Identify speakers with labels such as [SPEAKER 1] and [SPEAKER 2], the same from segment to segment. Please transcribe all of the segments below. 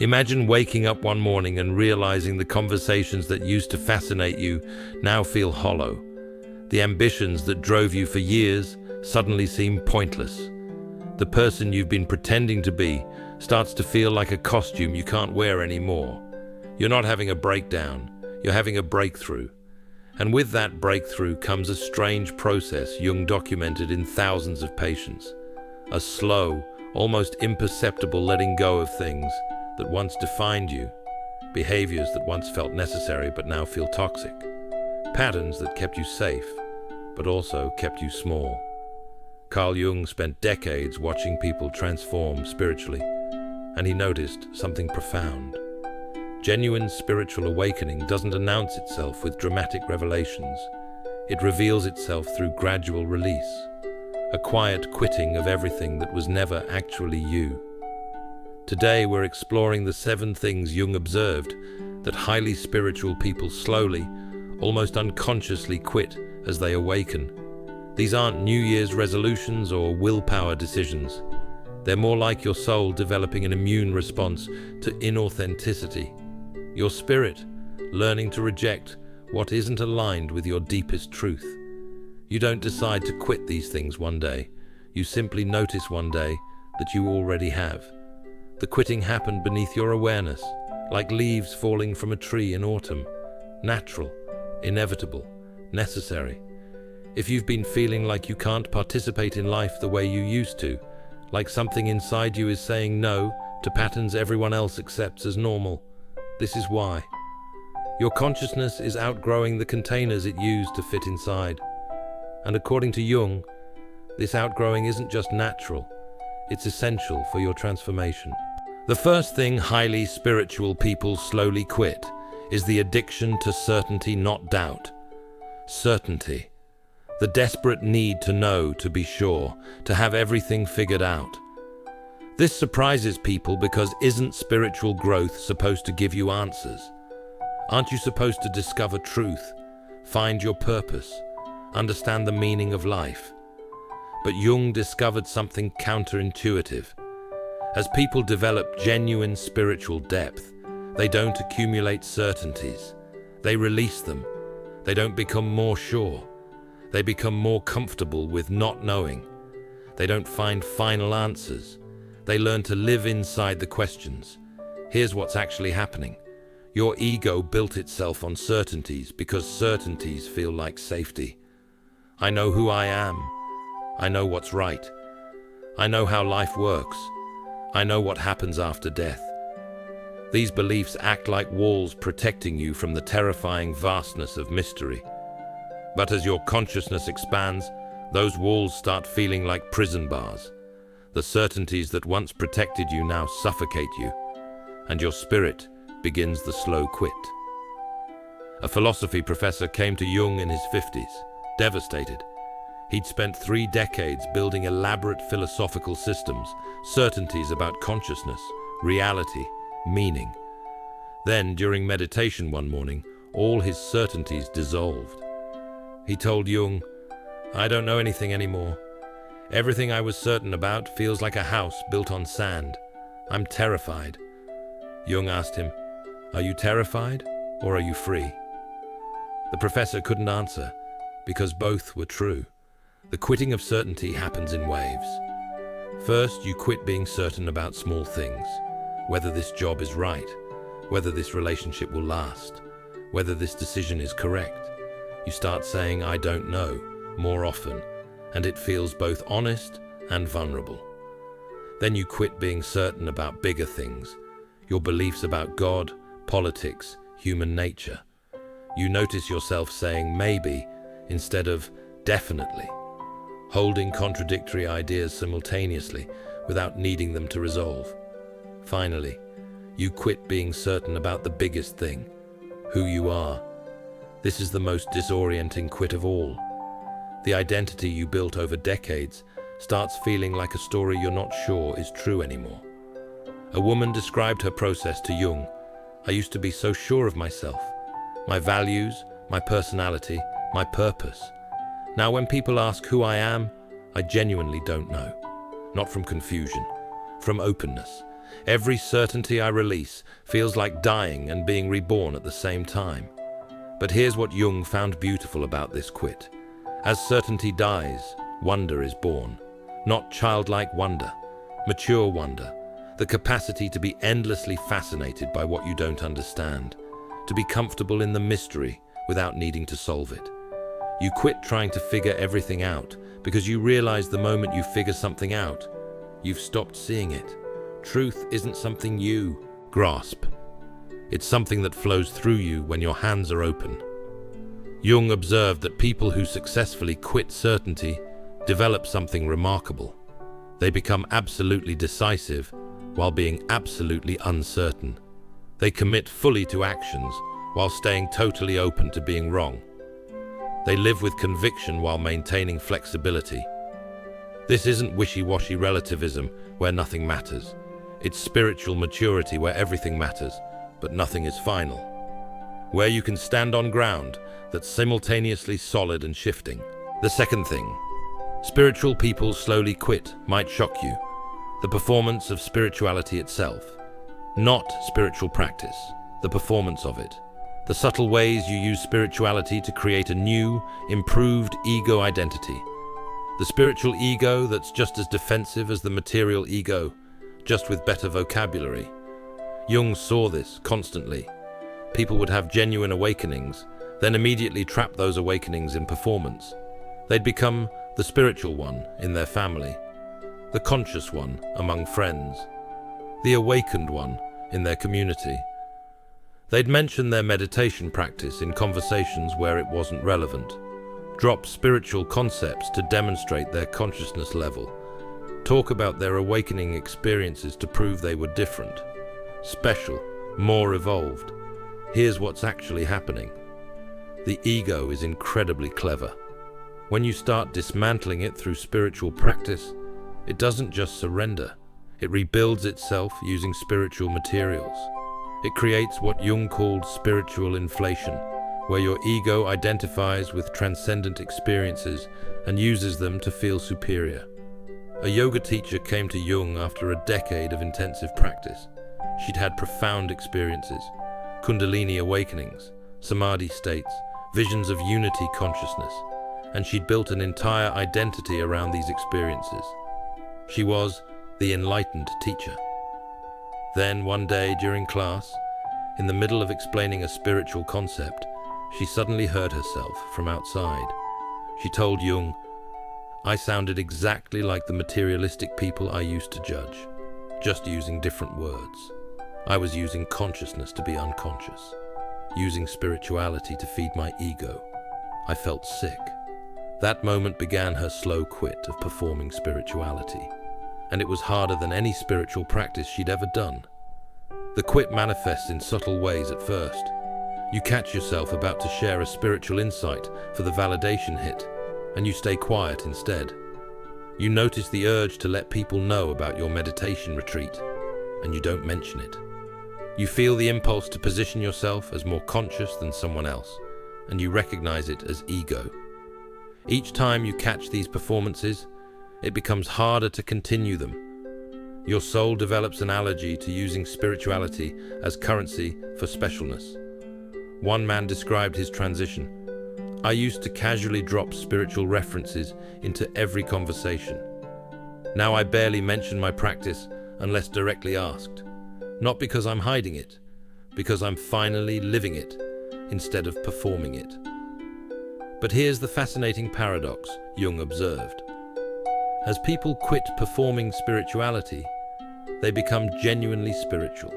[SPEAKER 1] Imagine waking up one morning and realizing the conversations that used to fascinate you now feel hollow. The ambitions that drove you for years suddenly seem pointless. The person you've been pretending to be starts to feel like a costume you can't wear anymore. You're not having a breakdown, you're having a breakthrough. And with that breakthrough comes a strange process Jung documented in thousands of patients. A slow, almost imperceptible letting go of things that once defined you, behaviors that once felt necessary but now feel toxic, patterns that kept you safe but also kept you small. Carl Jung spent decades watching people transform spiritually, and he noticed something profound. Genuine spiritual awakening doesn't announce itself with dramatic revelations. It reveals itself through gradual release, a quiet quitting of everything that was never actually you. Today we're exploring the 7 things Jung observed that highly spiritual people slowly, almost unconsciously quit as they awaken. These aren't New Year's resolutions or willpower decisions. They're more like your soul developing an immune response to inauthenticity. Your spirit learning to reject what isn't aligned with your deepest truth. You don't decide to quit these things one day. You simply notice one day that you already have. The quitting happened beneath your awareness, like leaves falling from a tree in autumn. Natural, inevitable, necessary. If you've been feeling like you can't participate in life the way you used to, like something inside you is saying no to patterns everyone else accepts as normal, this is why. Your consciousness is outgrowing the containers it used to fit inside. And according to Jung, this outgrowing isn't just natural, it's essential for your transformation. The first thing highly spiritual people slowly quit is the addiction to certainty, not doubt. Certainty. The desperate need to know, to be sure, to have everything figured out. This surprises people because isn't spiritual growth supposed to give you answers? Aren't you supposed to discover truth, find your purpose, understand the meaning of life? But Jung discovered something counterintuitive. As people develop genuine spiritual depth, they don't accumulate certainties. They release them. They don't become more sure. They become more comfortable with not knowing. They don't find final answers. They learn to live inside the questions. Here's what's actually happening. Your ego built itself on certainties because certainties feel like safety. I know who I am. I know what's right. I know how life works. I know what happens after death. These beliefs act like walls protecting you from the terrifying vastness of mystery. But as your consciousness expands, those walls start feeling like prison bars. The certainties that once protected you now suffocate you, and your spirit begins the slow quit. A philosophy professor came to Jung in his 50s, devastated. He'd spent 3 decades building elaborate philosophical systems, certainties about consciousness, reality, meaning. Then, during meditation one morning, all his certainties dissolved. He told Jung, "I don't know anything anymore. Everything I was certain about feels like a house built on sand. I'm terrified." Jung asked him, "Are you terrified or are you free?" The professor couldn't answer, because both were true. The quitting of certainty happens in waves. First, you quit being certain about small things, whether this job is right, whether this relationship will last, whether this decision is correct. You start saying, "I don't know," more often, and it feels both honest and vulnerable. Then you quit being certain about bigger things, your beliefs about God, politics, human nature. You notice yourself saying maybe instead of definitely, holding contradictory ideas simultaneously without needing them to resolve. Finally, you quit being certain about the biggest thing, who you are. This is the most disorienting quit of all. The identity you built over decades starts feeling like a story you're not sure is true anymore. A woman described her process to Jung. "I used to be so sure of myself, my values, my personality, my purpose. Now when people ask who I am, I genuinely don't know. Not from confusion, from openness. Every certainty I release feels like dying and being reborn at the same time. But here's what Jung found beautiful about this quit. As certainty dies, wonder is born. Not childlike wonder, mature wonder. The capacity to be endlessly fascinated by what you don't understand. To be comfortable in the mystery without needing to solve it. You quit trying to figure everything out because you realize the moment you figure something out, you've stopped seeing it. Truth isn't something you grasp. It's something that flows through you when your hands are open. Jung observed that people who successfully quit certainty develop something remarkable. They become absolutely decisive while being absolutely uncertain. They commit fully to actions while staying totally open to being wrong. They live with conviction while maintaining flexibility. This isn't wishy-washy relativism where nothing matters. It's spiritual maturity where everything matters, but nothing is final. Where you can stand on ground that's simultaneously solid and shifting. The second thing, spiritual people slowly quit might shock you. The performance of spirituality itself. Not spiritual practice, the performance of it. The subtle ways you use spirituality to create a new, improved ego identity. The spiritual ego that's just as defensive as the material ego, just with better vocabulary. Jung saw this constantly. People would have genuine awakenings, then immediately trap those awakenings in performance. They'd become the spiritual one in their family, the conscious one among friends, the awakened one in their community. They'd mention their meditation practice in conversations where it wasn't relevant, drop spiritual concepts to demonstrate their consciousness level, talk about their awakening experiences to prove they were different, special, more evolved. Here's what's actually happening. The ego is incredibly clever. When you start dismantling it through spiritual practice, it doesn't just surrender. It rebuilds itself using spiritual materials. It creates what Jung called spiritual inflation, where your ego identifies with transcendent experiences and uses them to feel superior. A yoga teacher came to Jung after a decade of intensive practice. She'd had profound experiences, kundalini awakenings, samadhi states, visions of unity consciousness, and she'd built an entire identity around these experiences. She was the enlightened teacher. Then one day during class, in the middle of explaining a spiritual concept, she suddenly heard herself from outside. She told Jung, "I sounded exactly like the materialistic people I used to judge, just using different words. I was using consciousness to be unconscious, using spirituality to feed my ego. I felt sick." That moment began her slow quit of performing spirituality, and it was harder than any spiritual practice she'd ever done. The quit manifests in subtle ways at first. You catch yourself about to share a spiritual insight for the validation hit, and you stay quiet instead. You notice the urge to let people know about your meditation retreat, and you don't mention it. You feel the impulse to position yourself as more conscious than someone else, and you recognize it as ego. Each time you catch these performances, it becomes harder to continue them. Your soul develops an allergy to using spirituality as currency for specialness. One man described his transition. "I used to casually drop spiritual references into every conversation. Now I barely mention my practice unless directly asked. Not because I'm hiding it, because I'm finally living it instead of performing it." But here's the fascinating paradox Jung observed. As people quit performing spirituality, they become genuinely spiritual.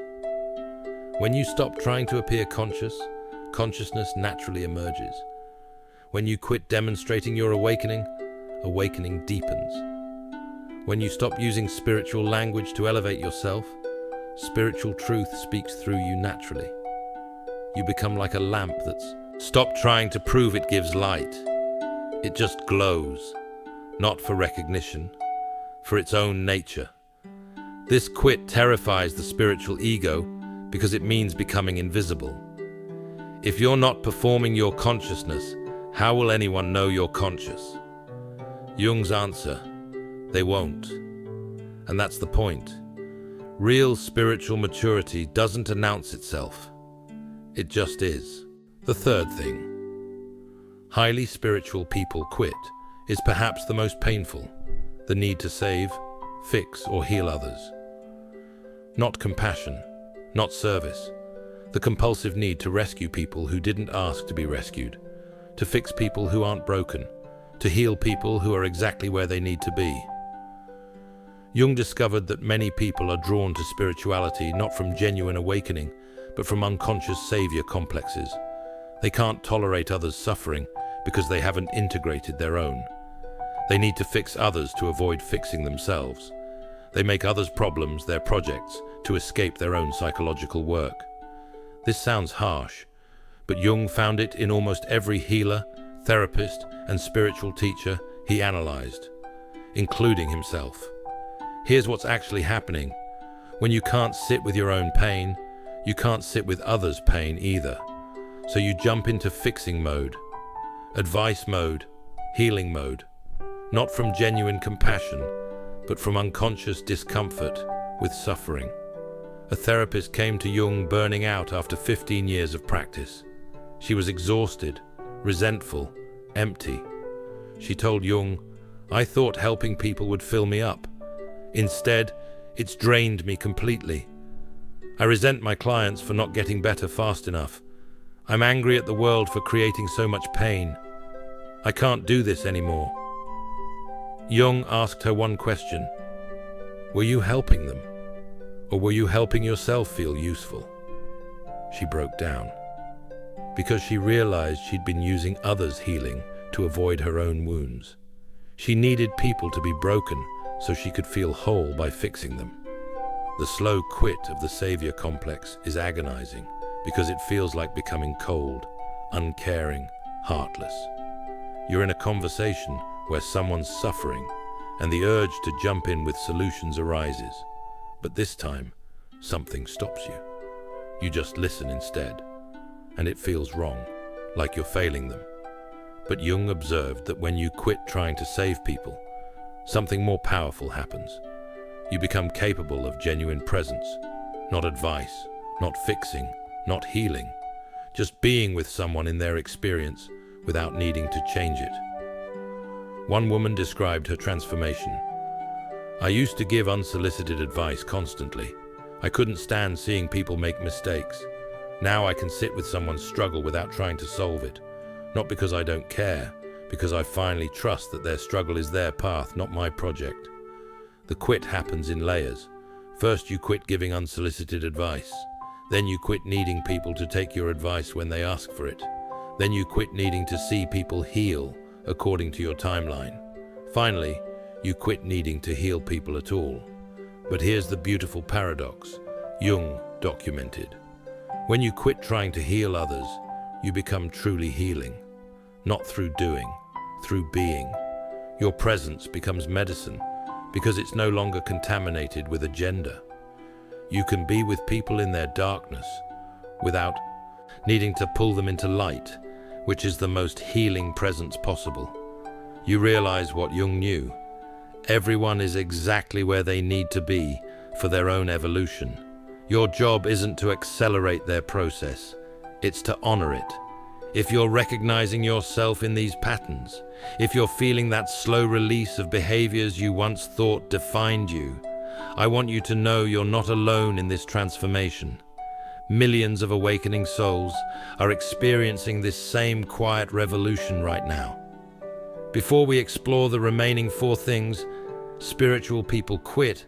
[SPEAKER 1] When you stop trying to appear conscious, consciousness naturally emerges. When you quit demonstrating your awakening, awakening deepens. When you stop using spiritual language to elevate yourself, spiritual truth speaks through you naturally. You become like a lamp that's stopped trying to prove it gives light. It just glows, not for recognition, for its own nature. This quit terrifies the spiritual ego because it means becoming invisible. If you're not performing your consciousness, how will anyone know you're conscious? Jung's answer, they won't. And that's the point. Real spiritual maturity doesn't announce itself. It just is. The third thing. Highly spiritual people quit is perhaps the most painful. The need to save, fix, or heal others. Not compassion, not service. The compulsive need to rescue people who didn't ask to be rescued. To fix people who aren't broken. To heal people who are exactly where they need to be. Jung discovered that many people are drawn to spirituality not from genuine awakening, but from unconscious savior complexes. They can't tolerate others' suffering because they haven't integrated their own. They need to fix others to avoid fixing themselves. They make others' problems their projects to escape their own psychological work. This sounds harsh, but Jung found it in almost every healer, therapist, and spiritual teacher he analyzed, including himself. Here's what's actually happening. When you can't sit with your own pain, you can't sit with others' pain either. So you jump into fixing mode, advice mode, healing mode, not from genuine compassion, but from unconscious discomfort with suffering. A therapist came to Jung burning out after 15 years of practice. She was exhausted, resentful, empty. She told Jung, "I thought helping people would fill me up. Instead, it's drained me completely. I resent my clients for not getting better fast enough. I'm angry at the world for creating so much pain. I can't do this anymore." Jung asked her one question. Were you helping them? Or were you helping yourself feel useful? She broke down. Because she realized she'd been using others' healing to avoid her own wounds. She needed people to be broken so she could feel whole by fixing them. The slow quit of the savior complex is agonizing because it feels like becoming cold, uncaring, heartless. You're in a conversation where someone's suffering and the urge to jump in with solutions arises. But this time, something stops you. You just listen instead, and it feels wrong, like you're failing them. But Jung observed that when you quit trying to save people, something more powerful happens. You become capable of genuine presence, not advice, not fixing, not healing, just being with someone in their experience without needing to change it. One woman described her transformation. "I used to give unsolicited advice constantly. I couldn't stand seeing people make mistakes. Now I can sit with someone's struggle without trying to solve it. Not because I don't care, because I finally trust that their struggle is their path, not my project." The quit happens in layers. First you quit giving unsolicited advice. Then you quit needing people to take your advice when they ask for it. Then you quit needing to see people heal according to your timeline. Finally, you quit needing to heal people at all. But here's the beautiful paradox Jung documented. When you quit trying to heal others, you become truly healing. Not through doing, through being. Your presence becomes medicine because it's no longer contaminated with agenda. You can be with people in their darkness without needing to pull them into light, which is the most healing presence possible. You realize what Jung knew. Everyone is exactly where they need to be for their own evolution. Your job isn't to accelerate their process, it's to honor it. If you're recognizing yourself in these patterns, if you're feeling that slow release of behaviors you once thought defined you, I want you to know you're not alone in this transformation. Millions of awakening souls are experiencing this same quiet revolution right now. Before we explore the remaining 4 things spiritual people quit,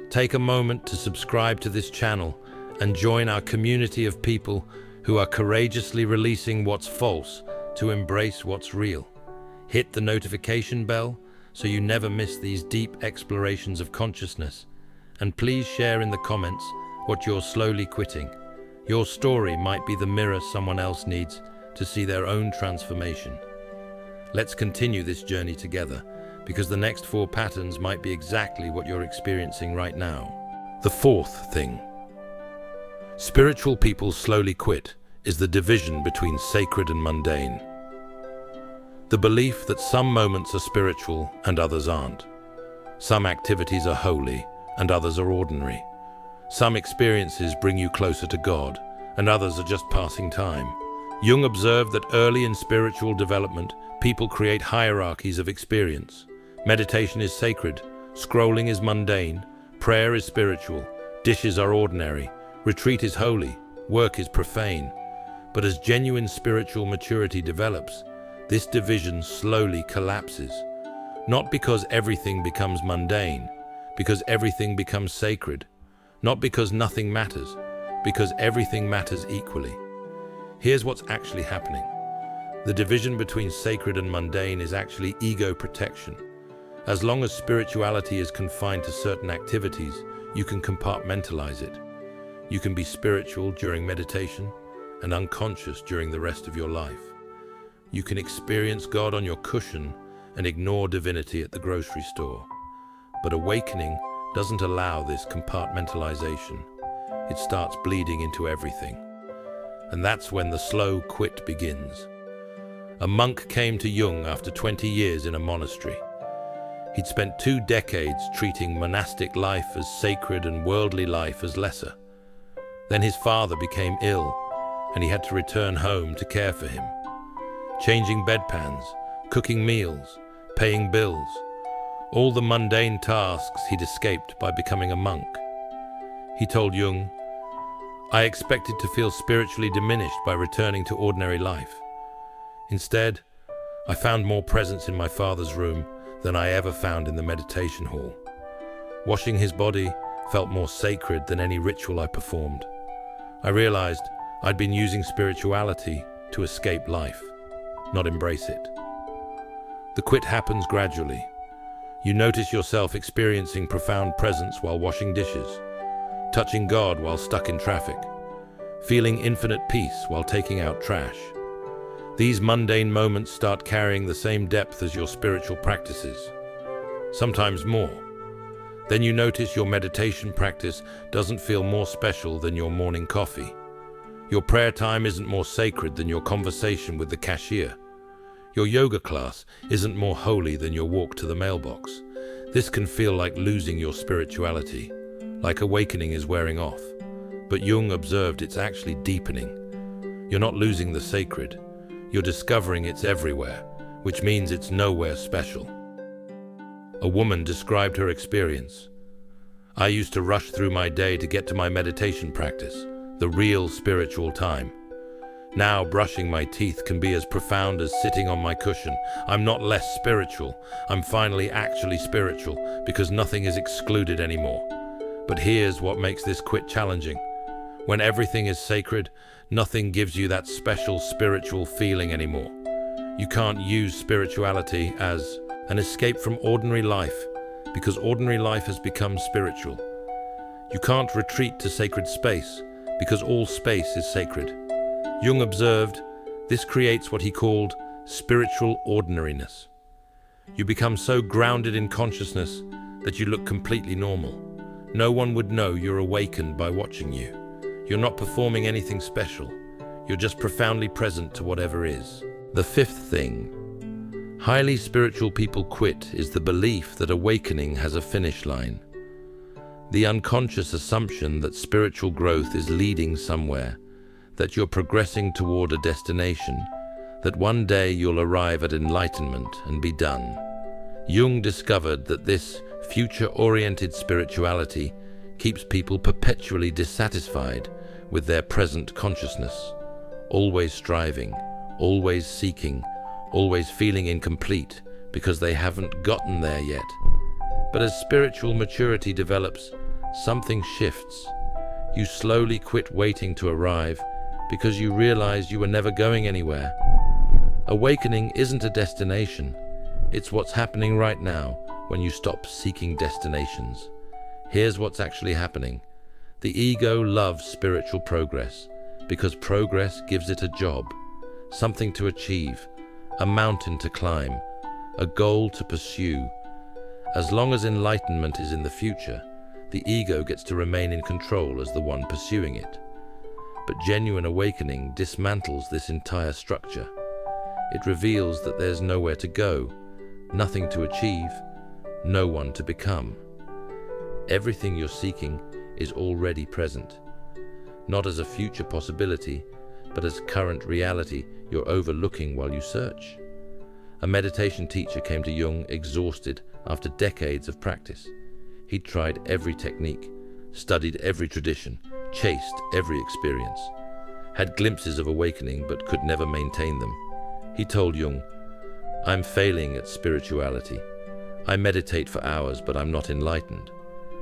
[SPEAKER 1] take a moment to subscribe to this channel and join our community of people who are courageously releasing what's false to embrace what's real. Hit the notification bell so you never miss these deep explorations of consciousness. And please share in the comments what you're slowly quitting. Your story might be the mirror someone else needs to see their own transformation. Let's continue this journey together, because the next 4 patterns might be exactly what you're experiencing right now. The 4th thing. Spiritual people slowly quit is the division between sacred and mundane. The belief that some moments are spiritual and others aren't. Some activities are holy and others are ordinary. Some experiences bring you closer to God, and others are just passing time. Jung observed that early in spiritual development, people create hierarchies of experience. Meditation is sacred, scrolling is mundane, prayer is spiritual, dishes are ordinary, retreat is holy, work is profane. But as genuine spiritual maturity develops, this division slowly collapses. Not because everything becomes mundane, because everything becomes sacred. Not because nothing matters, because everything matters equally. Here's what's actually happening. The division between sacred and mundane is actually ego protection. As long as spirituality is confined to certain activities, you can compartmentalize it. You can be spiritual during meditation and unconscious during the rest of your life. You can experience God on your cushion and ignore divinity at the grocery store. But awakening doesn't allow this compartmentalization. It starts bleeding into everything. And that's when the slow quit begins. A monk came to Jung after 20 years in a monastery. He'd spent 2 decades treating monastic life as sacred and worldly life as lesser. Then his father became ill, and he had to return home to care for him. Changing bedpans, cooking meals, paying bills, all the mundane tasks he'd escaped by becoming a monk. He told Jung, "I expected to feel spiritually diminished by returning to ordinary life. Instead, I found more presence in my father's room than I ever found in the meditation hall. Washing his body felt more sacred than any ritual I performed. I realized I'd been using spirituality to escape life, not embrace it." The quit happens gradually. You notice yourself experiencing profound presence while washing dishes, touching God while stuck in traffic, feeling infinite peace while taking out trash. These mundane moments start carrying the same depth as your spiritual practices, sometimes more. Then you notice your meditation practice doesn't feel more special than your morning coffee. Your prayer time isn't more sacred than your conversation with the cashier. Your yoga class isn't more holy than your walk to the mailbox. This can feel like losing your spirituality, like awakening is wearing off. But Jung observed it's actually deepening. You're not losing the sacred. You're discovering it's everywhere, which means it's nowhere special. A woman described her experience. "I used to rush through my day to get to my meditation practice, the real spiritual time. Now brushing my teeth can be as profound as sitting on my cushion. I'm not less spiritual. I'm finally actually spiritual because nothing is excluded anymore." But here's what makes this quit challenging. When everything is sacred, nothing gives you that special spiritual feeling anymore. You can't use spirituality as an escape from ordinary life because ordinary life has become spiritual. You can't retreat to sacred space because all space is sacred. Jung observed this creates what he called spiritual ordinariness. You become so grounded in consciousness that you look completely normal. No one would know you're awakened by watching you. You're not performing anything special. You're just profoundly present to whatever is. The fifth thing highly spiritual people quit is the belief that awakening has a finish line. The unconscious assumption that spiritual growth is leading somewhere, that you're progressing toward a destination, that one day you'll arrive at enlightenment and be done. Jung discovered that this future-oriented spirituality keeps people perpetually dissatisfied with their present consciousness, always striving, always seeking, always feeling incomplete because they haven't gotten there yet. But as spiritual maturity develops, something shifts. You slowly quit waiting to arrive because you realize you were never going anywhere. Awakening isn't a destination. It's what's happening right now when you stop seeking destinations. Here's what's actually happening. The ego loves spiritual progress because progress gives it a job, something to achieve, a mountain to climb, a goal to pursue. As long as enlightenment is in the future, the ego gets to remain in control as the one pursuing it. But genuine awakening dismantles this entire structure. It reveals that there's nowhere to go, nothing to achieve, no one to become. Everything you're seeking is already present. Not as a future possibility, but as current reality you're overlooking while you search. A meditation teacher came to Jung exhausted after decades of practice. He'd tried every technique, studied every tradition, chased every experience, had glimpses of awakening but could never maintain them. He told Jung, "I'm failing at spirituality. I meditate for hours but I'm not enlightened.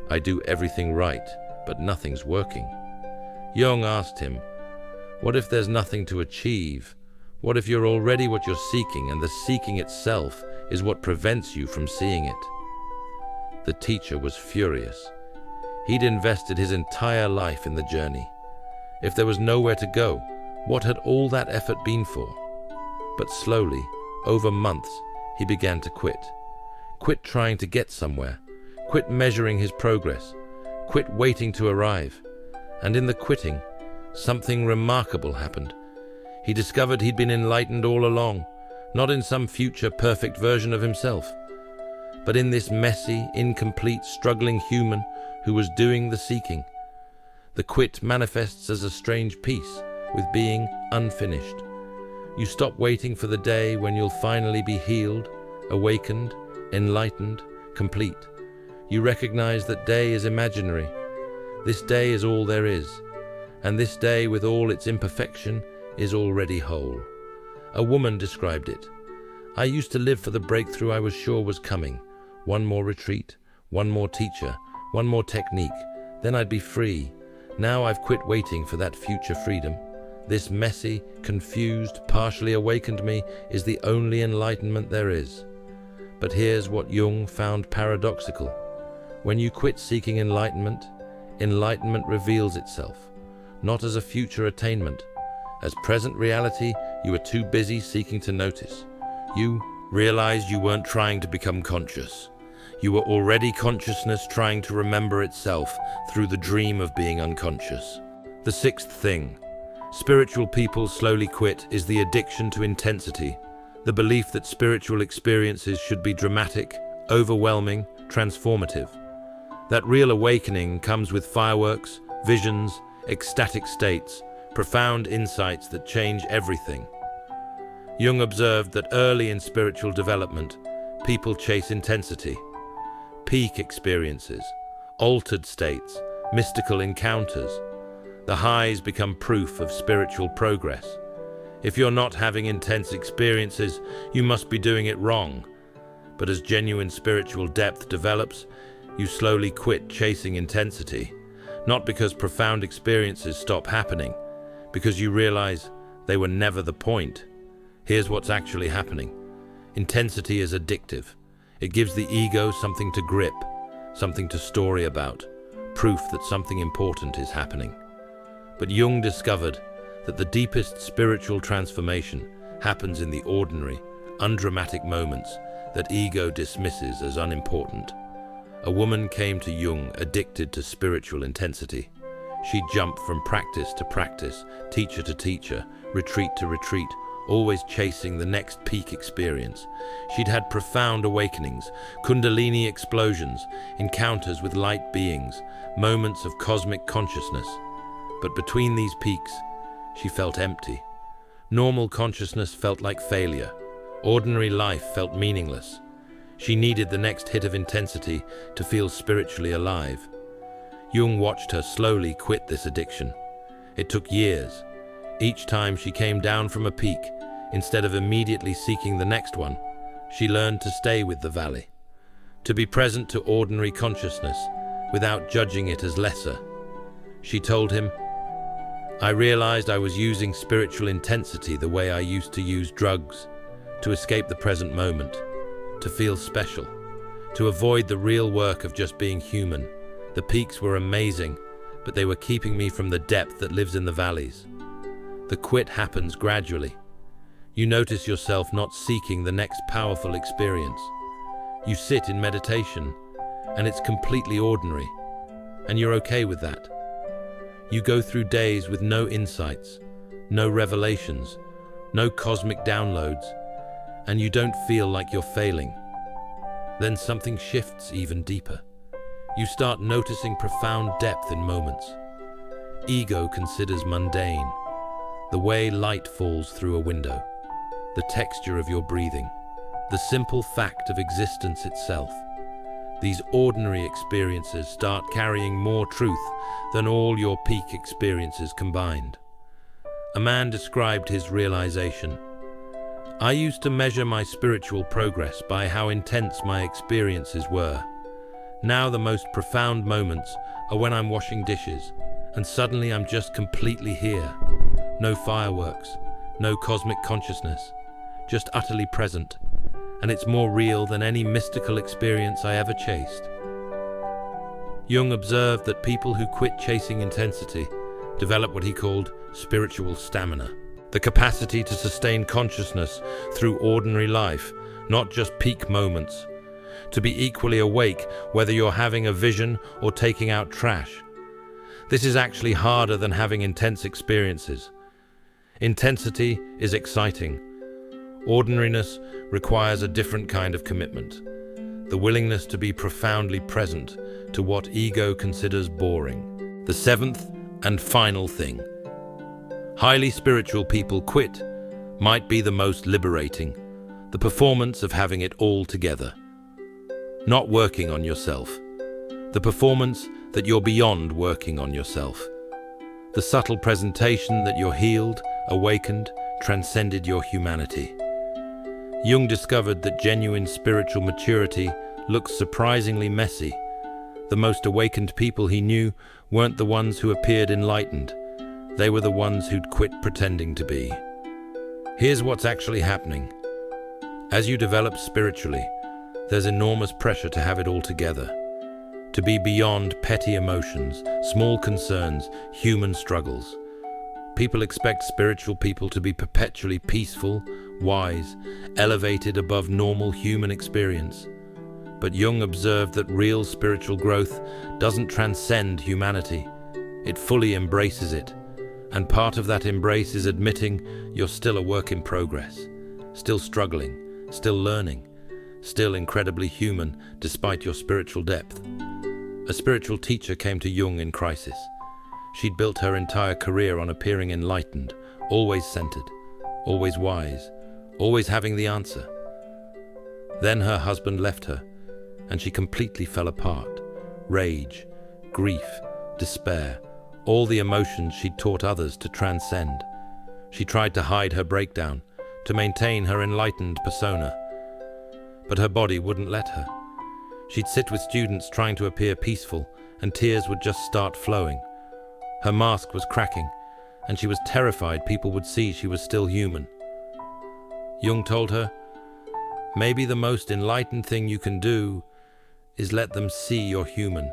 [SPEAKER 1] I do everything right but nothing's working." Jung asked him, "What if there's nothing to achieve? What if you're already what you're seeking and the seeking itself is what prevents you from seeing it?" The teacher was furious. He'd invested his entire life in the journey. If there was nowhere to go, what had all that effort been for? But slowly, over months, he began to quit. Quit trying to get somewhere. Quit measuring his progress. Quit waiting to arrive. And in the quitting, something remarkable happened. He discovered he'd been enlightened all along, not in some future perfect version of himself, but in this messy, incomplete, struggling human who was doing the seeking. The quit manifests as a strange peace with being unfinished. You stop waiting for the day when you'll finally be healed, awakened, enlightened, complete. You recognize that day is imaginary. This day is all there is, and this day with all its imperfection is already whole. A woman described it. "I used to live for the breakthrough I was sure was coming. One more retreat, one more teacher, one more technique, then I'd be free. Now I've quit waiting for that future freedom. This messy, confused, partially awakened me is the only enlightenment there is." But here's what Jung found paradoxical. When you quit seeking enlightenment, enlightenment reveals itself, not as a future attainment. As present reality, you were too busy seeking to notice. You realized you weren't trying to become conscious. You were already consciousness trying to remember itself through the dream of being unconscious. The sixth thing spiritual people slowly quit is the addiction to intensity, the belief that spiritual experiences should be dramatic, overwhelming, transformative. That real awakening comes with fireworks, visions, ecstatic states, profound insights that change everything. Jung observed that early in spiritual development, people chase intensity, peak experiences, altered states, mystical encounters. The highs become proof of spiritual progress. If you're not having intense experiences, you must be doing it wrong. But as genuine spiritual depth develops, you slowly quit chasing intensity, not because profound experiences stop happening, because you realize they were never the point. Here's what's actually happening. Intensity is addictive. It gives the ego something to grip, something to story about, proof that something important is happening. But Jung discovered that the deepest spiritual transformation happens in the ordinary, undramatic moments that ego dismisses as unimportant. A woman came to Jung addicted to spiritual intensity. She jumped from practice to practice, teacher to teacher, retreat to retreat, always chasing the next peak experience. She'd had profound awakenings, kundalini explosions, encounters with light beings, moments of cosmic consciousness. But between these peaks, she felt empty. Normal consciousness felt like failure. Ordinary life felt meaningless. She needed the next hit of intensity to feel spiritually alive. Jung watched her slowly quit this addiction. It took years. Each time she came down from a peak, instead of immediately seeking the next one, she learned to stay with the valley, to be present to ordinary consciousness without judging it as lesser. She told him, "I realized I was using spiritual intensity the way I used to use drugs, to escape the present moment, to feel special, to avoid the real work of just being human. The peaks were amazing, but they were keeping me from the depth that lives in the valleys." The quit happens gradually. You notice yourself not seeking the next powerful experience. You sit in meditation, and it's completely ordinary, and you're okay with that. You go through days with no insights, no revelations, no cosmic downloads, and you don't feel like you're failing. Then something shifts even deeper. You start noticing profound depth in moments. Ego considers mundane, the way light falls through a window, the texture of your breathing, the simple fact of existence itself. These ordinary experiences start carrying more truth than all your peak experiences combined. A man described his realization. I used to measure my spiritual progress by how intense my experiences were. Now the most profound moments are when I'm washing dishes, and suddenly I'm just completely here. No fireworks, no cosmic consciousness, just utterly present. And it's more real than any mystical experience I ever chased. Jung observed that people who quit chasing intensity develop what he called spiritual stamina, the capacity to sustain consciousness through ordinary life, not just peak moments, to be equally awake whether you're having a vision or taking out trash. This is actually harder than having intense experiences. Intensity is exciting. Ordinariness requires a different kind of commitment, the willingness to be profoundly present to what ego considers boring. The seventh and final thing. Highly spiritual people quit might be the most liberating, the performance of having it all together. Not working on yourself, the performance that you're beyond working on yourself. The subtle presentation that you're healed, awakened, transcended your humanity. Jung discovered that genuine spiritual maturity looks surprisingly messy. The most awakened people he knew weren't the ones who appeared enlightened. They were the ones who'd quit pretending to be. Here's what's actually happening. As you develop spiritually, there's enormous pressure to have it all together, to be beyond petty emotions, small concerns, human struggles. People expect spiritual people to be perpetually peaceful, wise, elevated above normal human experience. But Jung observed that real spiritual growth doesn't transcend humanity. It fully embraces it. And part of that embrace is admitting you're still a work in progress, still struggling, still learning, still incredibly human despite your spiritual depth. A spiritual teacher came to Jung in crisis. She'd built her entire career on appearing enlightened, always centered, always wise, always having the answer. Then her husband left her, and she completely fell apart. Rage, grief, despair, all the emotions she'd taught others to transcend. She tried to hide her breakdown, to maintain her enlightened persona. But her body wouldn't let her. She'd sit with students trying to appear peaceful, and tears would just start flowing. Her mask was cracking, and she was terrified people would see she was still human. Jung told her, maybe the most enlightened thing you can do is let them see you're human.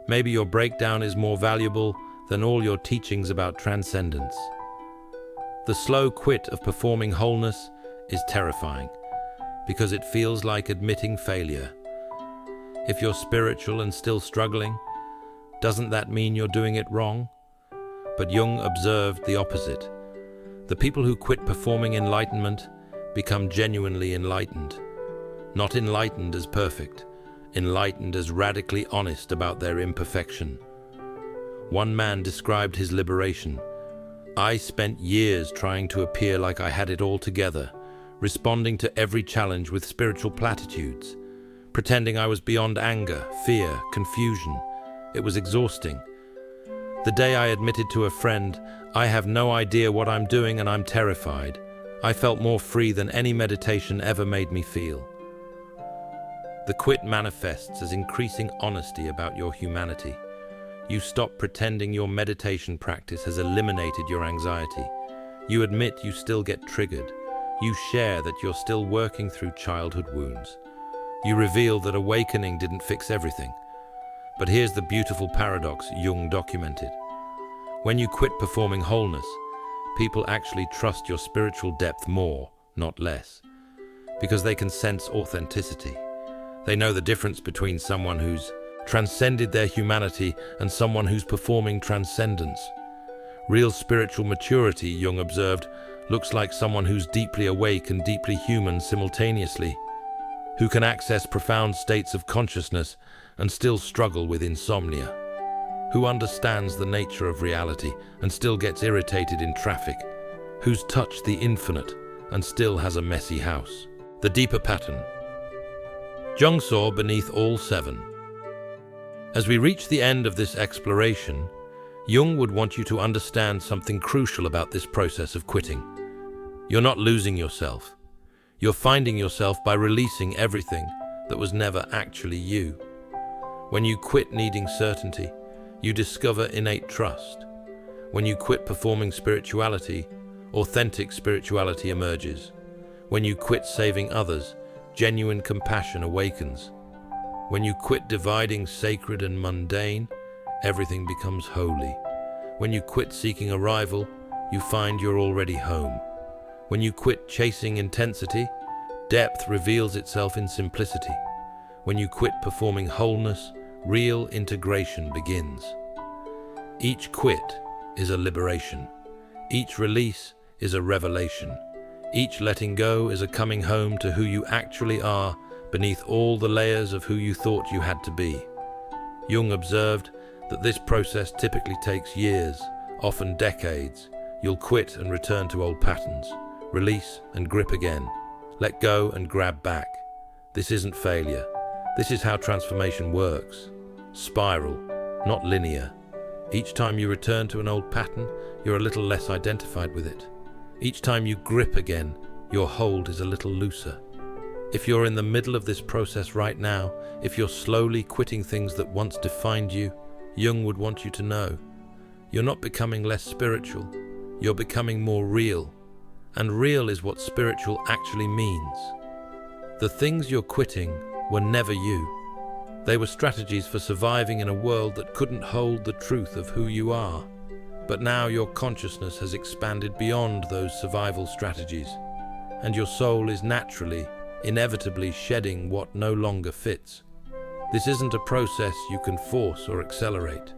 [SPEAKER 1] Maybe your breakdown is more valuable than all your teachings about transcendence. The slow quit of performing wholeness is terrifying, because it feels like admitting failure. If you're spiritual and still struggling, doesn't that mean you're doing it wrong? But Jung observed the opposite. The people who quit performing enlightenment become genuinely enlightened. Not enlightened as perfect, enlightened as radically honest about their imperfection. One man described his liberation. I spent years trying to appear like I had it all together, responding to every challenge with spiritual platitudes, pretending I was beyond anger, fear, confusion. It was exhausting. The day I admitted to a friend, I have no idea what I'm doing and I'm terrified, I felt more free than any meditation ever made me feel. The quit manifests as increasing honesty about your humanity. You stop pretending your meditation practice has eliminated your anxiety. You admit you still get triggered. You share that you're still working through childhood wounds. You reveal that awakening didn't fix everything. But here's the beautiful paradox Jung documented. When you quit performing wholeness, people actually trust your spiritual depth more, not less, because they can sense authenticity. They know the difference between someone who's transcended their humanity and someone who's performing transcendence. Real spiritual maturity, Jung observed, looks like someone who's deeply awake and deeply human simultaneously. who can access profound states of consciousness and still struggle with insomnia, who understands the nature of reality and still gets irritated in traffic, who's touched the infinite and still has a messy house. The deeper pattern. Jung saw beneath all seven. As we reach the end of this exploration, Jung would want you to understand something crucial about this process of quitting. You're not losing yourself. You're finding yourself by releasing everything that was never actually you. When you quit needing certainty, you discover innate trust. When you quit performing spirituality, authentic spirituality emerges. When you quit saving others, genuine compassion awakens. When you quit dividing sacred and mundane, everything becomes holy. When you quit seeking a rival, you find you're already home. When you quit chasing intensity, depth reveals itself in simplicity. When you quit performing wholeness, real integration begins. Each quit is a liberation. Each release is a revelation. Each letting go is a coming home to who you actually are beneath all the layers of who you thought you had to be. Jung observed that this process typically takes years, often decades. You'll quit and return to old patterns, release and grip again, let go and grab back. This isn't failure. This is how transformation works. Spiral, not linear. Each time you return to an old pattern, you're a little less identified with it. Each time you grip again, your hold is a little looser. If you're in the middle of this process right now, if you're slowly quitting things that once defined you, Jung would want you to know, you're not becoming less spiritual, you're becoming more real. And real is what spiritual actually means. The things you're quitting were never you. They were strategies for surviving in a world that couldn't hold the truth of who you are. But now your consciousness has expanded beyond those survival strategies, and your soul is naturally, inevitably shedding what no longer fits. This isn't a process you can force or accelerate.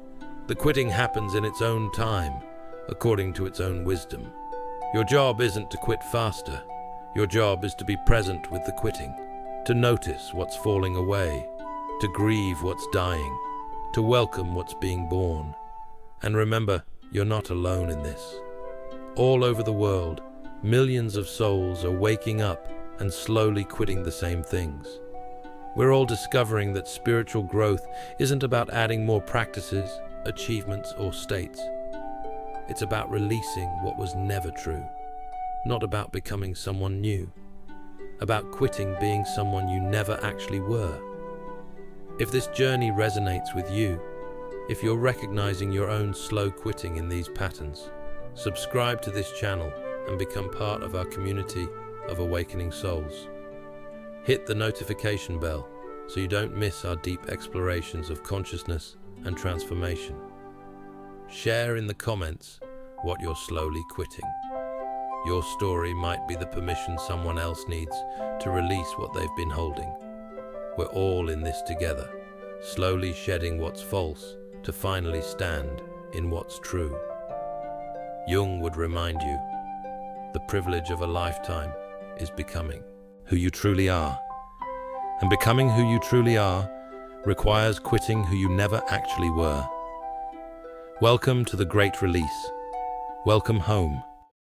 [SPEAKER 1] The quitting happens in its own time, according to its own wisdom. Your job isn't to quit faster. Your job is to be present with the quitting, to notice what's falling away, to grieve what's dying, to welcome what's being born. And remember, you're not alone in this. All over the world, millions of souls are waking up and slowly quitting the same things. We're all discovering that spiritual growth isn't about adding more practices, achievements, or states. It's about releasing what was never true, not about becoming someone new, about quitting being someone you never actually were. If this journey resonates with you, if you're recognizing your own slow quitting in these patterns, subscribe to this channel and become part of our community of awakening souls. Hit the notification bell so you don't miss our deep explorations of consciousness and transformation. Share in the comments what you're slowly quitting. Your story might be the permission someone else needs to release what they've been holding. We're all in this together, slowly shedding what's false to finally stand in what's true. Jung would remind you, the privilege of a lifetime is becoming who you truly are. And becoming who you truly are requires quitting who you never actually were. Welcome to the great release. Welcome home.